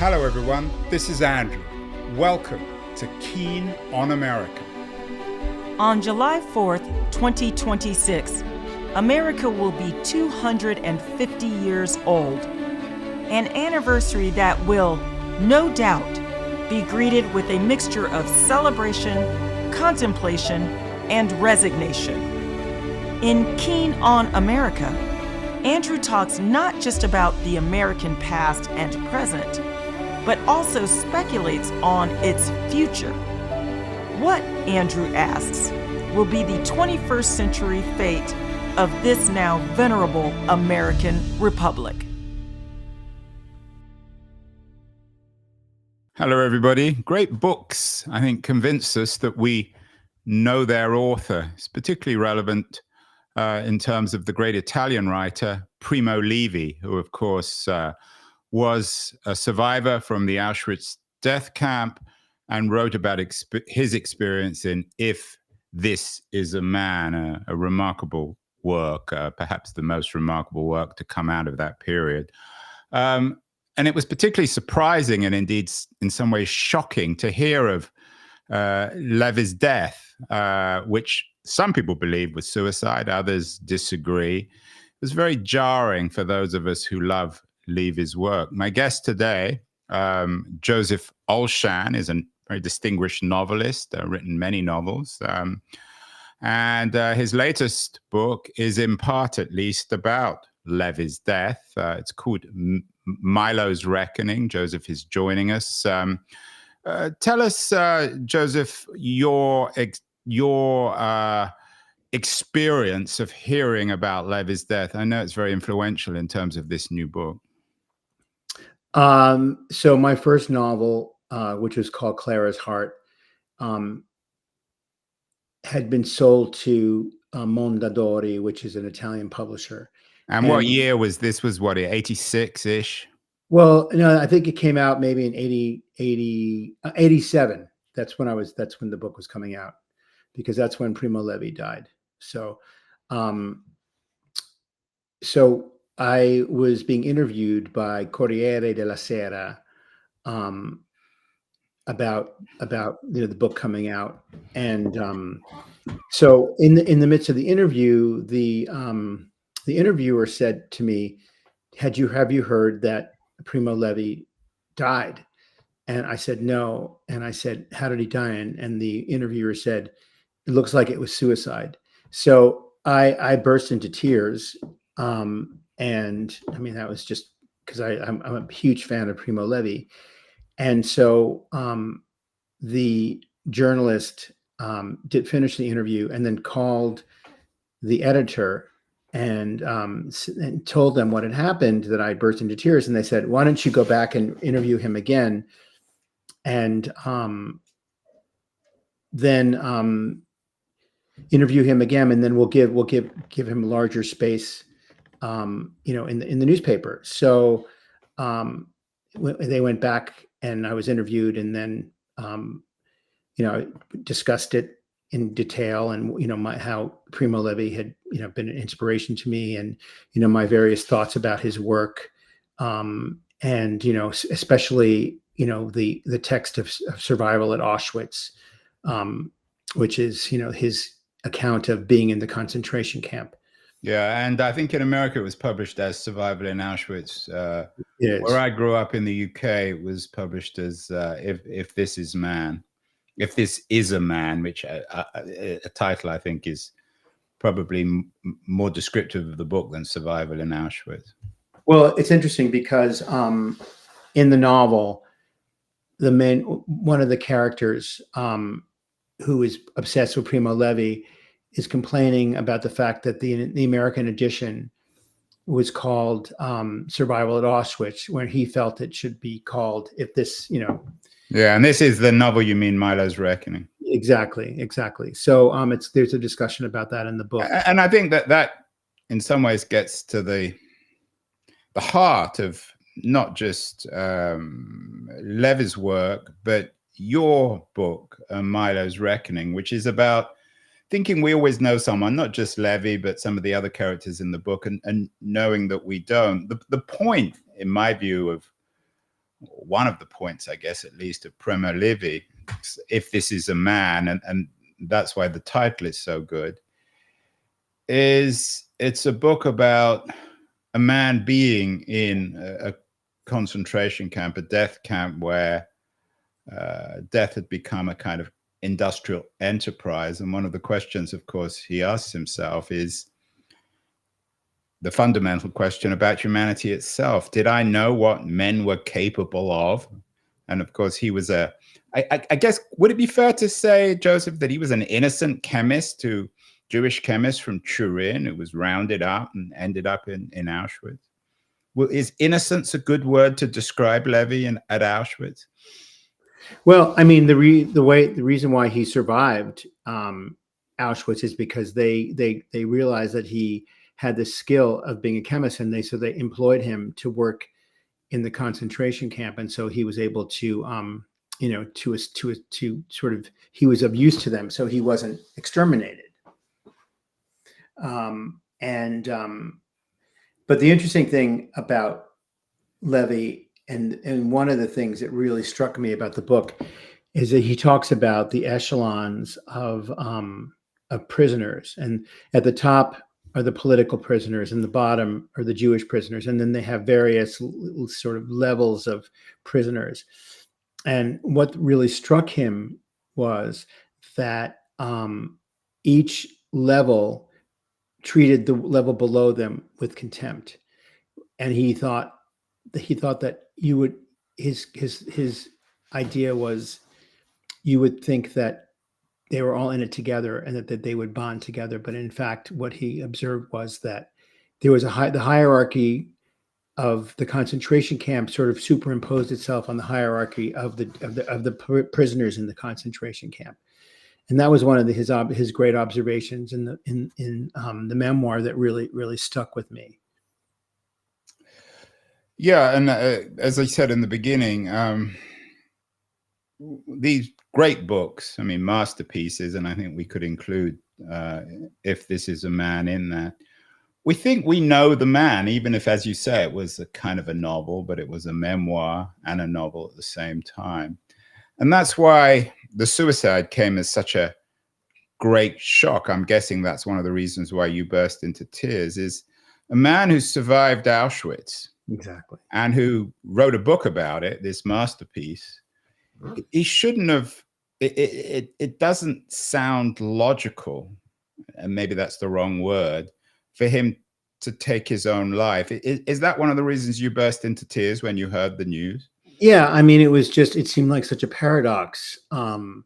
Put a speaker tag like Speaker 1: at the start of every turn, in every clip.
Speaker 1: Hello everyone, this is Andrew. Welcome to Keen on America.
Speaker 2: On July 4th, 2026, America will be 250 years old. An anniversary that will, no doubt, be greeted with a mixture of celebration, contemplation, and resignation. In Keen on America, Andrew talks not just about the American past and present, but also speculates on its future. What, Andrew asks, will be the 21st century fate of this now venerable American republic?
Speaker 1: Hello everybody. Great books, I think, convince us that we know their author. It's particularly relevant in terms of the great Italian writer Primo Levi, who of course was a survivor from the Auschwitz death camp and wrote about his experience in If This Is a Man, a remarkable work, perhaps the most remarkable work to come out of that period. And it was particularly surprising and indeed in some ways shocking to hear of Levi's death, which some people believe was suicide, others disagree. It was very jarring for those of us who love Levi's work. My guest today, Joseph Olshan, is a very distinguished novelist, written many novels. And his latest book is in part, at least, about Levi's death. It's called Milo's Reckoning. Joseph is joining us. Tell us, Joseph, your experience of hearing about Levi's death. I know it's very influential in terms of this new book.
Speaker 3: So my first novel, which was called Clara's Heart, had been sold to Mondadori, which is an Italian publisher.
Speaker 1: And what year was this? Was what, 86-ish?
Speaker 3: Well, no, I think it came out maybe in 87. That's when the book was coming out, because that's when Primo Levi died. So, I was being interviewed by Corriere della Sera about the book coming out, and so in the midst of the interview, the interviewer said to me, have you heard that Primo Levi died? And I said no. And I said, how did he die? And the interviewer said, it looks like it was suicide. So I burst into tears. And I mean, that was just because I'm a huge fan of Primo Levi. And so the journalist did finish the interview and then called the editor and told them what had happened, that I burst into tears. And they said, why don't you go back and interview him again? And then interview him again, and then we'll give him larger space in the newspaper. So they went back and I was interviewed, and then discussed it in detail, and how Primo Levi had been an inspiration to me, and my various thoughts about his work, and especially the text of survival at Auschwitz, which is his account of being in the concentration camp.
Speaker 1: Yeah, and I think in America it was published as Survival in Auschwitz. Where I grew up in the UK, it was published as If This Is Man. If This Is a Man, which a title I think is probably more descriptive of the book than Survival in Auschwitz.
Speaker 3: Well, it's interesting because in the novel, one of the characters who is obsessed with Primo Levi is complaining about the fact that the American edition was called Survival at Auschwitz, where he felt it should be called If This,
Speaker 1: Yeah, and this is the novel, you mean, Milo's Reckoning.
Speaker 3: Exactly. So there's a discussion about that in the book.
Speaker 1: And I think that in some ways gets to the heart of not just Levi's work, but your book, Milo's Reckoning, which is about thinking we always know someone, not just Levi, but some of the other characters in the book, and knowing that we don't. The point, in my view, one of the points, I guess, at least, of Primo Levi, If This Is a Man, and that's why the title is so good, is it's a book about a man being in a concentration camp, a death camp, where death had become a kind of industrial enterprise. And one of the questions, of course, he asks himself is the fundamental question about humanity itself. Did I know what men were capable of? And of course, he was I guess, would it be fair to say, Joseph, that he was an innocent chemist, Jewish chemist from Turin, who was rounded up and ended up in Auschwitz? Well, is innocence a good word to describe Levi at Auschwitz?
Speaker 3: Well, I mean, the reason why he survived Auschwitz is because they realized that he had the skill of being a chemist, and they employed him to work in the concentration camp, and so he was able to to sort of, he was of use to them, so he wasn't exterminated. But the interesting thing about Levi, and one of the things that really struck me about the book, is that he talks about the echelons of prisoners, and at the top are the political prisoners, and the bottom are the Jewish prisoners, and then they have various sort of levels of prisoners. And what really struck him was that each level treated the level below them with contempt, and he thought that you would, his idea was, you would think that they were all in it together and that they would bond together. But in fact, what he observed was that there was the hierarchy of the concentration camp sort of superimposed itself on the hierarchy of the prisoners in the concentration camp. And that was one of his great observations in the memoir that really stuck with me.
Speaker 1: Yeah, and as I said in the beginning, these great books, I mean, masterpieces, and I think we could include If This Is a Man in that. We think we know the man, even if, as you say, it was a kind of a novel, but it was a memoir and a novel at the same time. And that's why the suicide came as such a great shock. I'm guessing that's one of the reasons why you burst into tears, is a man who survived Auschwitz.
Speaker 3: Exactly.
Speaker 1: And who wrote a book about it, this masterpiece. He shouldn't have, it doesn't sound logical, and maybe that's the wrong word, for him to take his own life. Is that one of the reasons you burst into tears when you heard the news?
Speaker 3: Yeah, I mean, it seemed like such a paradox. But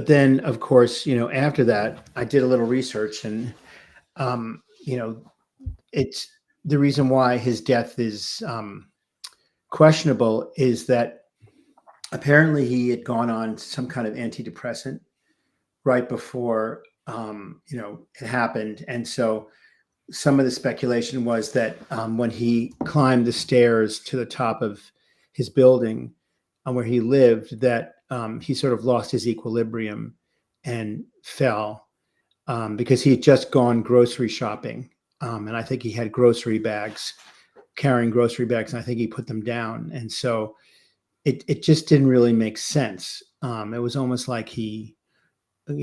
Speaker 3: then, of course, after that, I did a little research, and, it's the reason why his death is questionable is that apparently he had gone on some kind of antidepressant right before it happened. And so some of the speculation was that when he climbed the stairs to the top of his building where he lived, that he sort of lost his equilibrium and fell because he had just gone grocery shopping. And I think he had carrying grocery bags, and I think he put them down. And so it just didn't really make sense. It was almost like he, I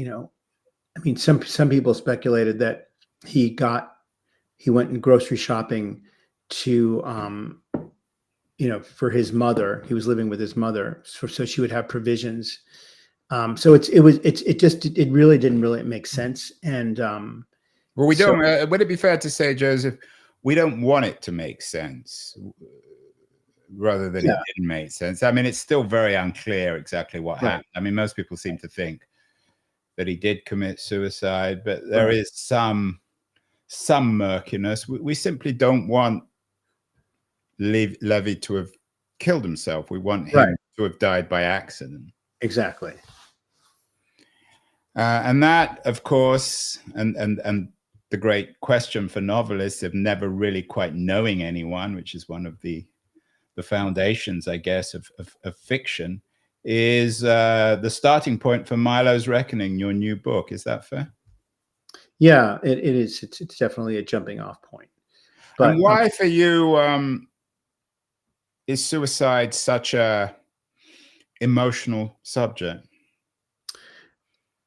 Speaker 3: mean, some people speculated that he went in grocery shopping to, for his mother. He was living with his mother, so she would have provisions. So it really didn't make sense. And
Speaker 1: well, we don't. Would it be fair to say, Joseph, we don't want it to make sense, rather than it didn't make sense? I mean, it's still very unclear exactly what happened. I mean, most people seem to think that he did commit suicide, but there is some murkiness. We simply don't want Levi to have killed himself. We want him to have died by accident.
Speaker 3: Exactly.
Speaker 1: And that, of course, and the great question for novelists of never really quite knowing anyone, which is one of the foundations, I guess, of fiction, is the starting point for Milo's Reckoning, your new book. Is that fair?
Speaker 3: Yeah, it is. It's definitely a jumping off point.
Speaker 1: But and why for you is suicide such a emotional subject?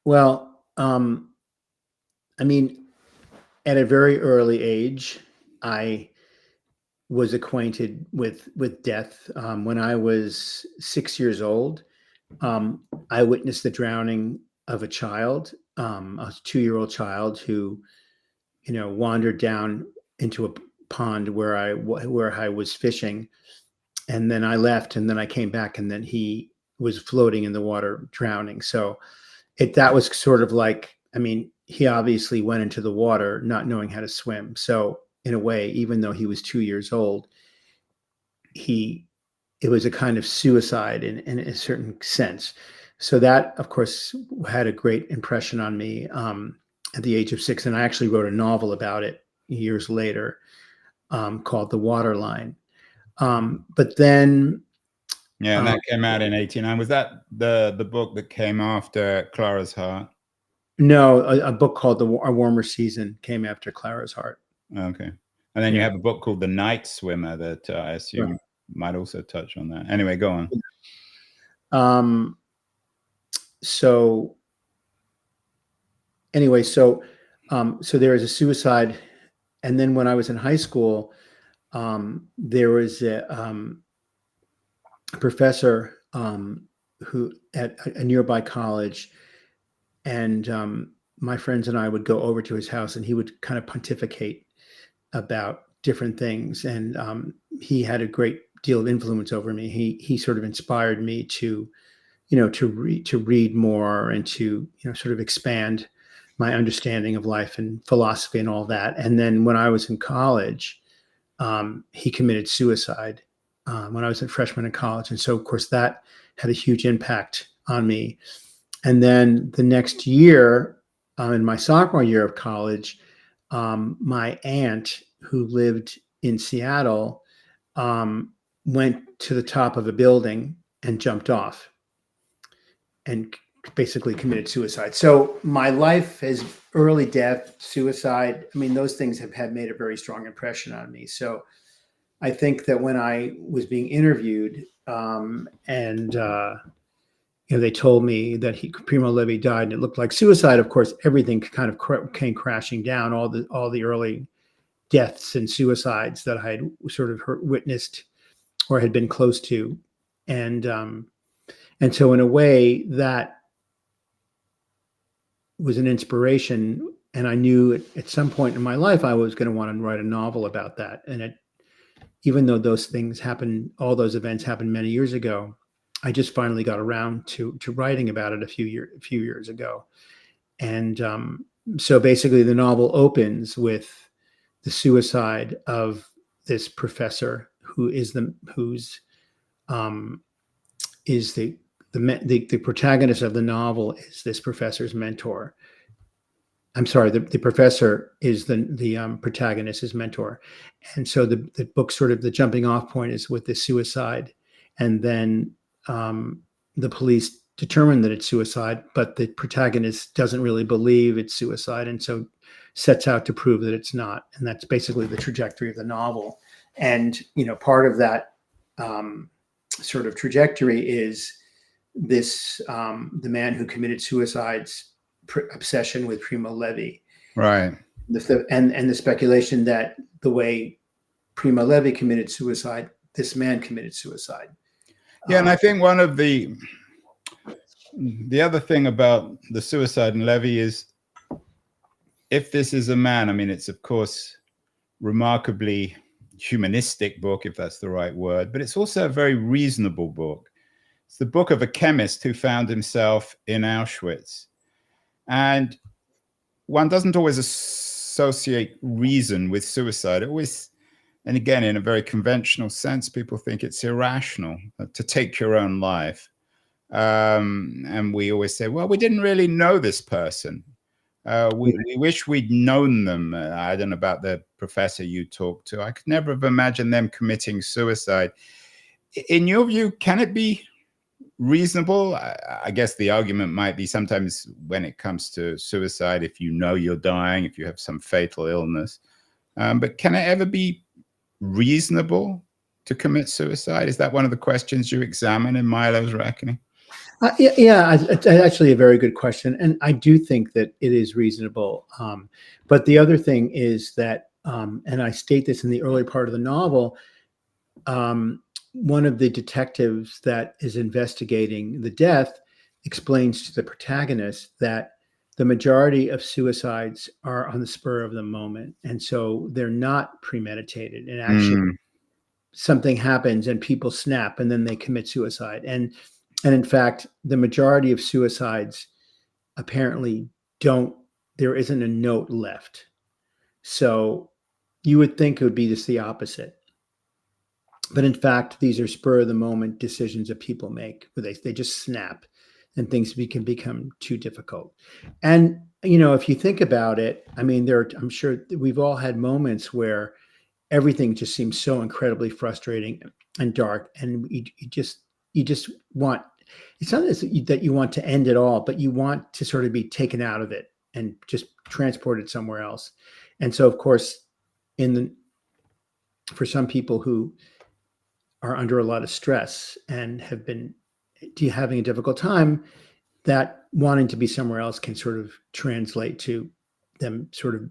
Speaker 3: Well, I mean, at a very early age, I was acquainted with death. When I was 6 years old, I witnessed the drowning of a child, a 2-year-old child who, wandered down into a pond where I was fishing, and then I left, and then I came back, and then he was floating in the water, drowning. So that was sort of like, I mean, he obviously went into the water not knowing how to swim. So in a way, even though he was 2 years old, it was a kind of suicide in a certain sense. So that, of course, had a great impression on me at the age of 6. And I actually wrote a novel about it years later called The Waterline. But then,
Speaker 1: Yeah, and that came out in 89. Was that the book that came after Clara's Heart?
Speaker 3: no, a book called A Warmer Season came after Clara's Heart.
Speaker 1: Okay. And then you have a book called The Night Swimmer that I assume might also touch on that. Anyway, go
Speaker 3: on. So anyway, so there was a suicide. And then when I was in high school, there was a professor who at a nearby college, and my friends and I would go over to his house, and he would kind of pontificate about different things. And he had a great deal of influence over me. He sort of inspired me to read more and to, sort of expand my understanding of life and philosophy and all that. And then when I was in college, he committed suicide when I was a freshman in college. And so, of course, that had a huge impact on me. And then the next year, in my sophomore year of college, my aunt, who lived in Seattle, went to the top of a building and jumped off and basically committed suicide. So my life is early death, suicide. I mean, those things have made a very strong impression on me. So I think that when I was being interviewed, they told me that Primo Levi died, and it looked like suicide. Of course, everything kind of came crashing down. All the early deaths and suicides that I had sort of witnessed or had been close to, and so in a way that was an inspiration. And I knew at some point in my life I was going to want to write a novel about that. And even though those things happened, all those events happened many years ago, I just finally got around to writing about it a few years ago. And so basically the novel opens with the suicide of this professor who is the protagonist of the novel is this professor's mentor. I'm sorry, the professor is the protagonist's mentor. And so the book, sort of the jumping off point, is with the suicide. And then the police determine that it's suicide, but the protagonist doesn't really believe it's suicide, and so sets out to prove that it's not. And that's basically the trajectory of the novel. And part of that sort of trajectory is this the man who committed suicide's obsession with Primo Levi,
Speaker 1: right?
Speaker 3: And the speculation that the way Primo Levi committed suicide, this man committed suicide.
Speaker 1: Yeah, and I think one of the other thing about the suicide in Levi is, if this is a man, I mean, it's of course remarkably humanistic book, if that's the right word, but it's also a very reasonable book. It's the book of a chemist who found himself in Auschwitz. And one doesn't always associate reason with suicide. It always, and again, in a very conventional sense, people think it's irrational to take your own life. And we always say, well, we didn't really know this person. We wish we'd known them. I don't know about the professor you talked to. I could never have imagined them committing suicide. In your view, can it be reasonable? I guess the argument might be sometimes when it comes to suicide, if you know you're dying, if you have some fatal illness, but can it ever be reasonable to commit suicide? Is that one of the questions you examine in Milo's Reckoning?
Speaker 3: It's actually a very good question, and I do think that it is reasonable. But the other thing is that, and I state this in the early part of the novel, one of the detectives that is investigating the death explains to the protagonist that the majority of suicides are on the spur of the moment, and so they're not premeditated. And actually, something happens, and people snap, and then they commit suicide. And in fact, the majority of suicides apparently don't. There isn't a note left. So you would think it would be just the opposite. But in fact, these are spur of the moment decisions that people make where they just snap and things can become too difficult. And, if you think about it, I mean, I'm sure we've all had moments where everything just seems so incredibly frustrating and dark. And you just want, it's not that you want to end it all, but you want to sort of be taken out of it and just transported somewhere else. And so, of course, for some people who are under a lot of stress and have been having a difficult time, that wanting to be somewhere else can sort of translate to them sort of,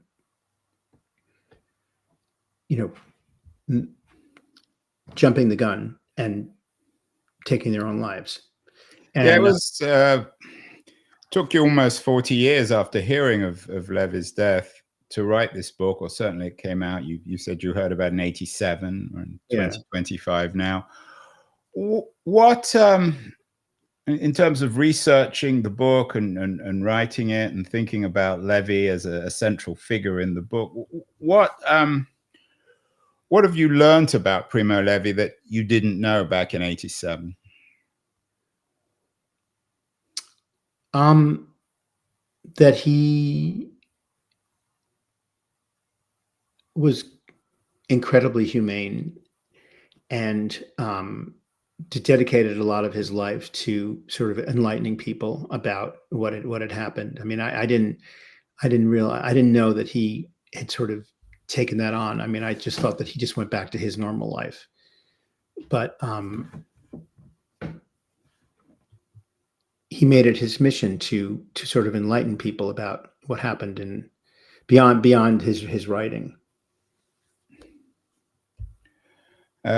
Speaker 3: jumping the gun and taking their own lives. And
Speaker 1: it was took you almost 40 years after hearing of Levi's death to write this book, or certainly it came out. You said you heard about it in 1987 or in 2025 now. What, in terms of researching the book and writing it and thinking about Levi as a central figure in the book, what have you learned about Primo Levi that you didn't know back in 1987?
Speaker 3: That he was incredibly humane and dedicated a lot of his life to sort of enlightening people about what had happened. I mean, I didn't know that he had sort of taken that on. I mean, I just thought that he just went back to his normal life. But he made it his mission to sort of enlighten people about what happened and beyond his writing.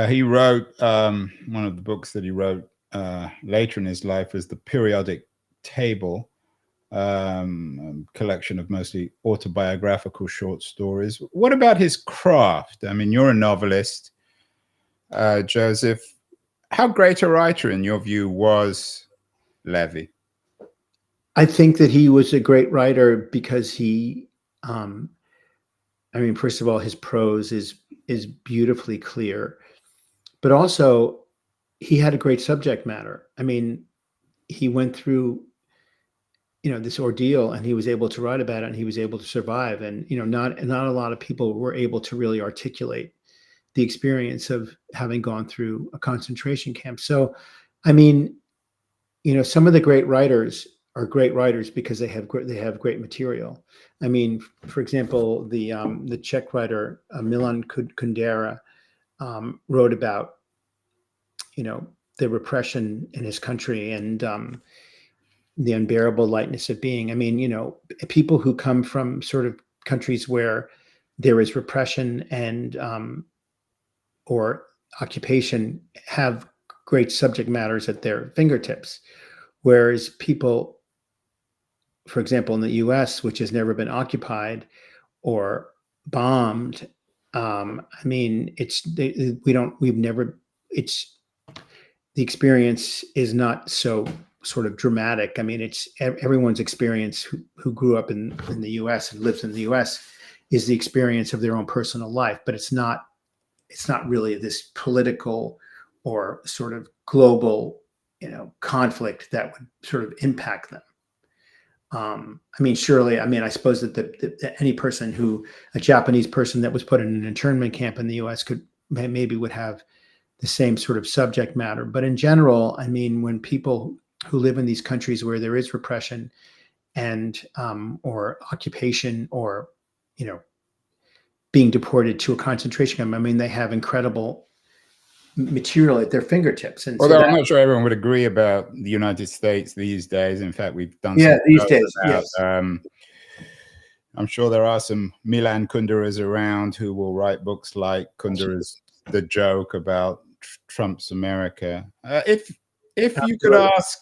Speaker 1: He wrote one of the books that he wrote later in his life was The Periodic Table, collection of mostly autobiographical short stories. What about his craft? I mean, you're a novelist, Joseph. How great a writer, in your view, was Levi?
Speaker 3: I think that he was a great writer because he, I mean, first of all, his prose is beautifully clear, but also he had a great subject matter. I mean, he went through, this ordeal, and he was able to write about it, and he was able to survive. And, not a lot of people were able to really articulate the experience of having gone through a concentration camp. So, I mean, some of the great writers are great writers because they have great material. I mean, for example, the Czech writer Milan Kundera wrote about, the repression in his country and the unbearable lightness of being. I mean, people who come from sort of countries where there is repression and or occupation have great subject matters at their fingertips, whereas people, for example, in the U.S., which has never been occupied or bombed, I mean, the experience is not so sort of dramatic. I mean, it's everyone's experience who grew up in the U.S. and lives in the U.S. is the experience of their own personal life, but it's not really this political or sort of global, conflict that would sort of impact them. I mean, surely, I suppose that any person a Japanese person that was put in an internment camp in the U.S. would have the same sort of subject matter. But in general, I mean, when people who live in these countries where there is repression and or occupation or, being deported to a concentration camp, I mean, they have incredible material at their fingertips. And so
Speaker 1: Although
Speaker 3: that,
Speaker 1: I'm not sure everyone would agree about the United States these days. In fact, we've done
Speaker 3: yeah,
Speaker 1: some
Speaker 3: these
Speaker 1: shows
Speaker 3: days,
Speaker 1: about.
Speaker 3: yes.
Speaker 1: I'm sure there are some Milan Kunderas around who will write books like Kundera's The Joke about Trump's America. If you could ask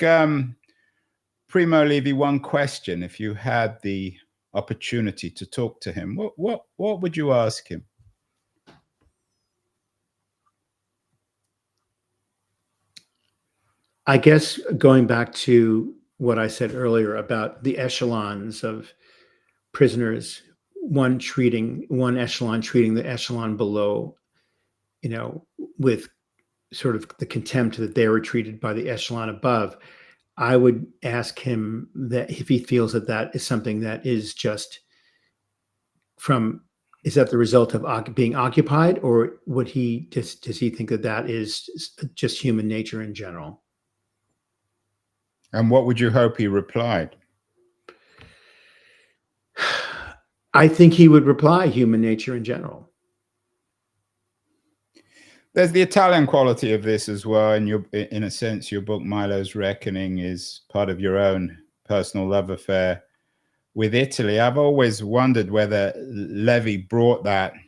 Speaker 1: Primo Levi one question, if you had the opportunity to talk to him, what would you ask him?
Speaker 3: I guess going back to what I said earlier about the echelons of prisoners, one echelon treating the echelon below, with sort of the contempt that they were treated by the echelon above. I would ask him that if he feels that that is something that is just is that the result of being occupied, or does he think that that is just human nature in general?
Speaker 1: And what would you hope he replied?
Speaker 3: I think he would reply human nature in general.
Speaker 1: There's the Italian quality of this as well. And in a sense, your book, Milo's Reckoning, is part of your own personal love affair with Italy. I've always wondered whether Levi brought that, I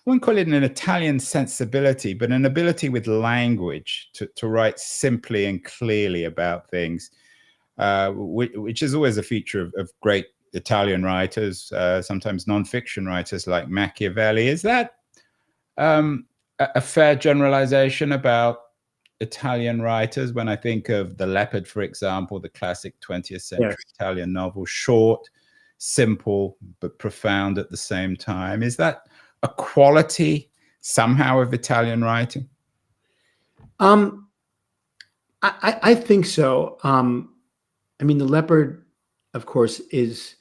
Speaker 1: wouldn't call it an Italian sensibility, but an ability with language to write simply and clearly about things, which is always a feature of great Italian writers, sometimes nonfiction writers like Machiavelli. Is that a fair generalization about Italian writers? When I think of The Leopard, for example, the classic 20th century Italian novel, short, simple, but profound at the same time. Is that a quality somehow of Italian writing?
Speaker 3: I think so. I mean, The Leopard, of course, it's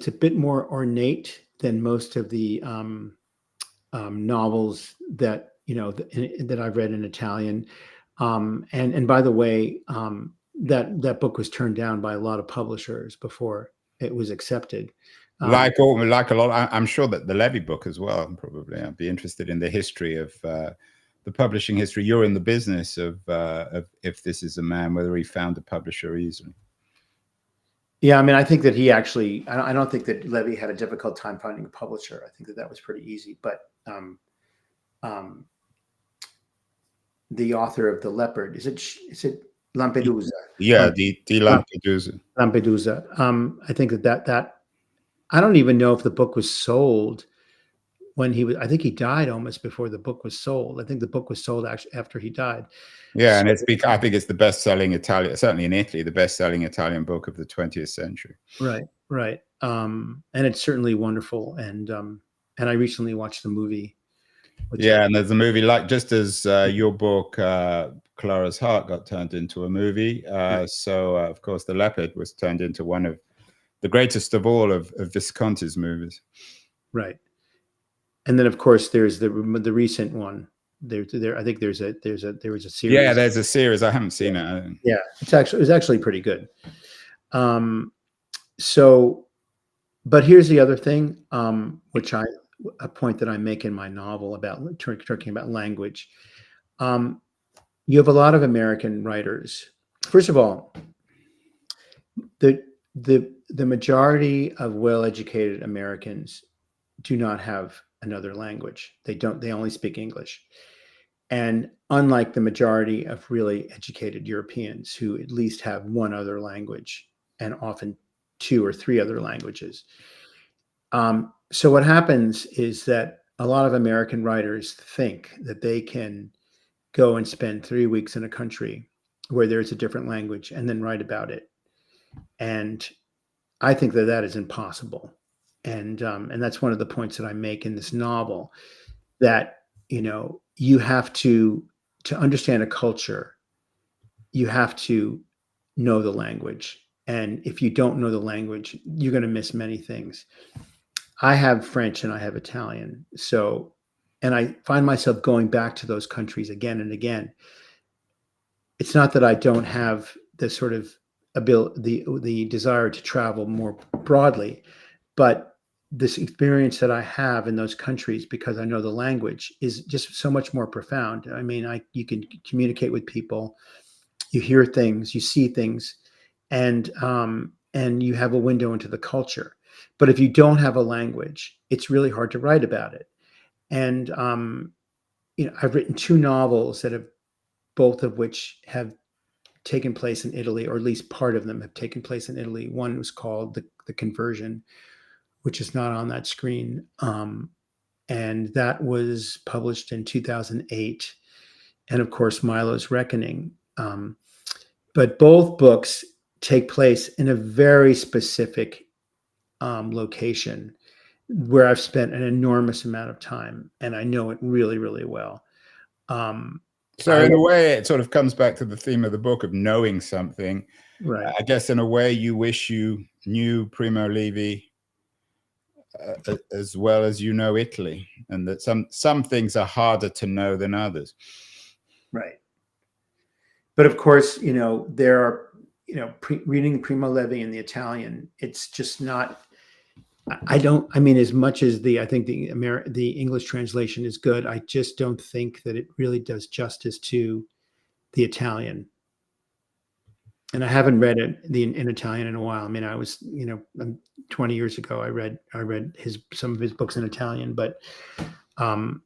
Speaker 3: a bit more ornate than most of the novels that that I've read in Italian. And by the way, that book was turned down by a lot of publishers before it was accepted.
Speaker 1: Like a lot, I'm sure that the Levi book as well. Probably, I'd be interested in the history of the publishing history. You're in the business of if this is a man, whether he found a publisher easily.
Speaker 3: Yeah, I mean, I think that he actually. I don't think that Levi had a difficult time finding a publisher. I think that was pretty easy. But the author of The Leopard, is it Lampedusa?
Speaker 1: Yeah, the Lampedusa.
Speaker 3: Lampedusa. I think that I don't even know if the book was sold when he was. I think he died almost before the book was sold. I think the book was sold actually after he died.
Speaker 1: Yeah, and I think it's the best-selling Italian, certainly in Italy, the best-selling Italian book of the 20th century.
Speaker 3: Right. And it's certainly wonderful. And I recently watched the movie.
Speaker 1: Yeah, and there's a movie just as your book, Clara's Heart, got turned into a movie. So, of course, The Leopard was turned into one of the greatest of all of Visconti's movies.
Speaker 3: Right. And then, of course, there's the recent one. I think there was a series.
Speaker 1: Yeah, there's a series. I haven't seen it.
Speaker 3: Yeah, it was actually pretty good. So, but here's the other thing, a point that I make in my novel about talking about language. You have a lot of American writers. First of all, the majority of well-educated Americans do not have another language. They only speak English. And unlike the majority of really educated Europeans who at least have one other language and often two or three other languages. So what happens is that a lot of American writers think that they can go and spend 3 weeks in a country where there's a different language and then write about it. And I think that is impossible. And that's one of the points that I make in this novel, that, you have to understand a culture, you have to know the language. And if you don't know the language, you're going to miss many things. I have French and I have Italian. So, and I find myself going back to those countries again and again. It's not that I don't have the sort of the desire to travel more broadly, but this experience that I have in those countries, because I know the language, is just so much more profound. I mean, you can communicate with people, you hear things, you see things, and you have a window into the culture. But if you don't have a language, it's really hard to write about it. And I've written 2 novels that have, both of which have taken place in Italy, or at least part of them have taken place in Italy. One was called The Conversion, which is not on that screen. And that was published in 2008. And of course, Milo's Reckoning. But both books take place in a very specific location where I've spent an enormous amount of time, and I know it really, really well.
Speaker 1: So in a way, it sort of comes back to the theme of the book of knowing something.
Speaker 3: Right.
Speaker 1: I guess in a way, you wish you knew Primo Levi as well as you know Italy, and that some things are harder to know than others.
Speaker 3: Right. But of course, there are, reading Primo Levi in the Italian, it's just not. I mean, as much as I think the English translation is good, I just don't think that it really does justice to the Italian. And I haven't read it in Italian in a while. I mean, I was, 20 years ago, I read some of his books in Italian. But one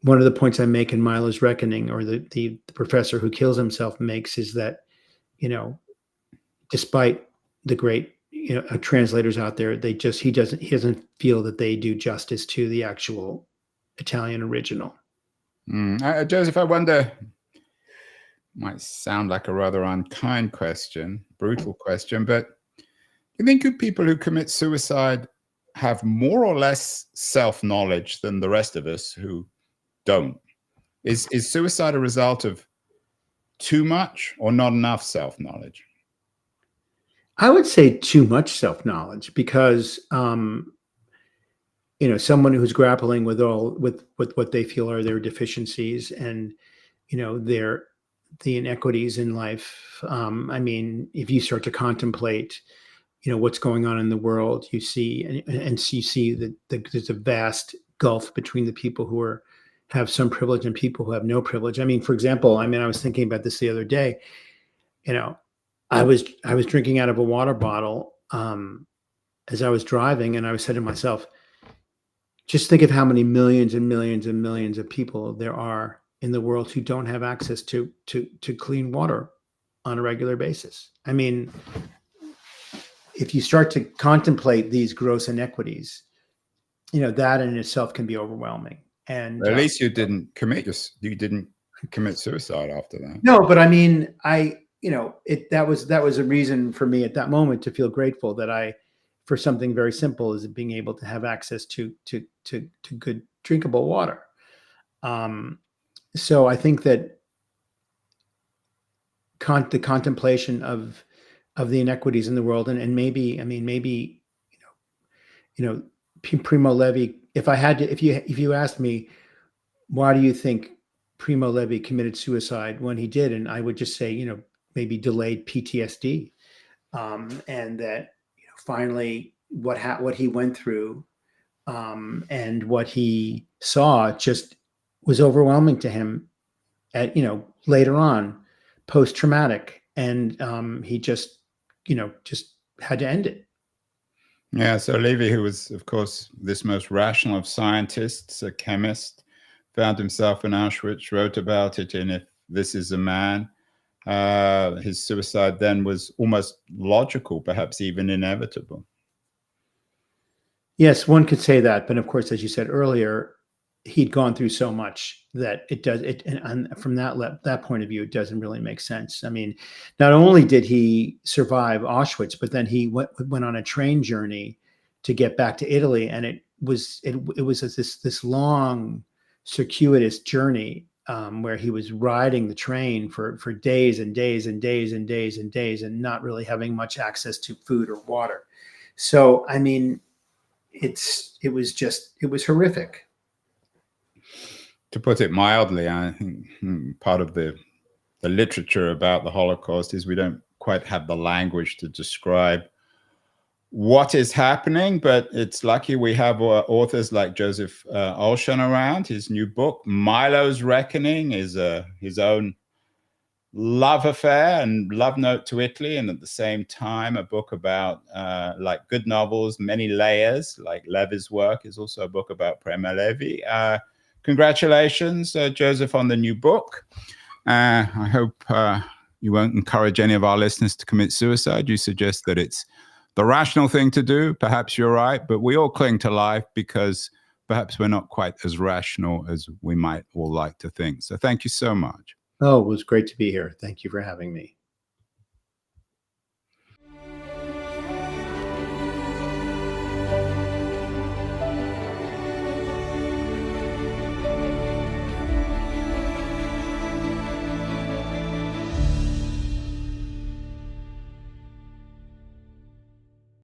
Speaker 3: of the points I make in Milo's Reckoning, or the professor who kills himself makes, is that, despite the great translators out there, he doesn't feel that they do justice to the actual Italian original.
Speaker 1: Joseph, I wonder, might sound like a rather unkind question, brutal question, but do you think people who commit suicide have more or less self-knowledge than the rest of us who don't? Is suicide a result of too much or not enough self-knowledge?
Speaker 3: I would say too much self-knowledge, because someone who's grappling with what they feel are their deficiencies, and the inequities in life. I mean, if you start to contemplate, what's going on in the world, you see, and you see that there's a vast gulf between the people who have some privilege and people who have no privilege. I mean, for example, I was thinking about this the other day. I was drinking out of a water bottle as I was driving, and I was saying to myself, just think of how many millions and millions and millions of people there are in the world who don't have access to clean water on a regular basis. I mean, if you start to contemplate these gross inequities, that in itself can be overwhelming. And
Speaker 1: at least you didn't commit suicide after that.
Speaker 3: No, but I mean, that was a reason for me at that moment to feel grateful that for something very simple as being able to have access to good drinkable water. So I think that the contemplation of the inequities in the world, and maybe Primo Levi. If you asked me, why do you think Primo Levi committed suicide when he did, and I would just say, maybe delayed PTSD, and that finally what he went through, and what he saw just was overwhelming to him at later on, post-traumatic, and he just had to end it.
Speaker 1: Yeah, so Levi, who was of course this most rational of scientists, a chemist, found himself in Auschwitz, wrote about it in If This Is a Man. His suicide then was almost logical, perhaps even inevitable.
Speaker 3: Yes, one could say that, but of course, as you said earlier, he'd gone through so much that and from that point of view, it doesn't really make sense. I mean, not only did he survive Auschwitz, but then he went on a train journey to get back to Italy, and it was this long, circuitous journey, where he was riding the train for days and days and days and days and days, and not really having much access to food or water. So, I mean, it was horrific.
Speaker 1: To put it mildly, I think part of the literature about the Holocaust is we don't quite have the language to describe what is happening, but it's lucky we have authors like Joseph Olshan around. His new book, Milo's Reckoning, is his own love affair and love note to Italy, and at the same time a book about like good novels, many layers, like Levi's work is also a book about Primo Levi. Congratulations, Joseph, on the new book. I hope you won't encourage any of our listeners to commit suicide. You suggest that it's the rational thing to do. Perhaps you're right, but we all cling to life because perhaps we're not quite as rational as we might all like to think. So thank you so much.
Speaker 3: Oh, it was great to be here. Thank you for having me.